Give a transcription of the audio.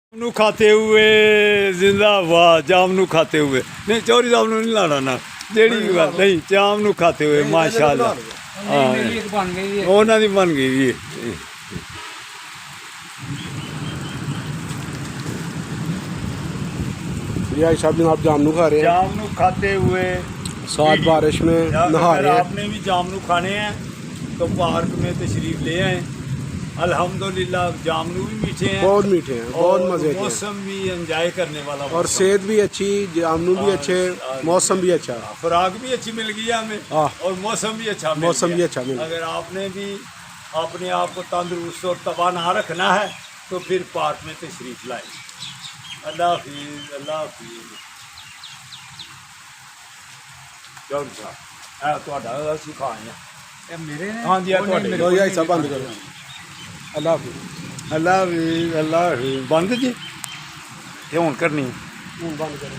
जामनू खाते हुए जिंदाबाद। जामनू खाते हुए नहीं, चौरी जामनू नहीं लाना ना, जेड़ी भी गल नहीं, जामनू खाते हुए माशाअल्लाह। हाँ उन्होंने दी बन गई जी। साहब जनाब जामनू खा रहे हैं जामनू खाते हुए साथ बारिश में नहा अगर रहे हैं। आपने भी जामनू खाने हैं तो पार्क में तशरीफ ले आए। अल्हम्दुलिल्लाह जामनू भी मीठे हैं, बहुत मीठे हैं, बहुत और मजे के हैं मौसम भी एंजॉय करने वाला और मौसम। सेहत भी अच्छी, जामनू भी अच्छे, मौसम भी अच्छा। खुराक भी अच्छी मिल गई है हमें हाँ। और मौसम भी अच्छा मिल मौसम गया। भी अच्छा मिल गया। अगर आपने भी अपने आप को तंदुरुस्त और तवाना रखना है तो फिर पार्क में तशरीफ लाए। अल्लाह हाफिज़, अल्लाह हाफिज़। जरूर साहब ਤੁਹਾਡਾ ਅਸੀਂ ਖਾਏ ਆ ਮੇਰੇ ਹਾਂਜੀ ਆ ਤੁਹਾਡੇ लो जी सब बंद करो। अल्लाह हाफिज़। ਅੱਲਾਹ ਹਾਫਿਜ਼, ਅੱਲਾਹ ਹਾਫਿਜ਼। ਬੰਦ ਜੀ ਇਹ ਹੁਣ ਕਰਨੀ बंद करो।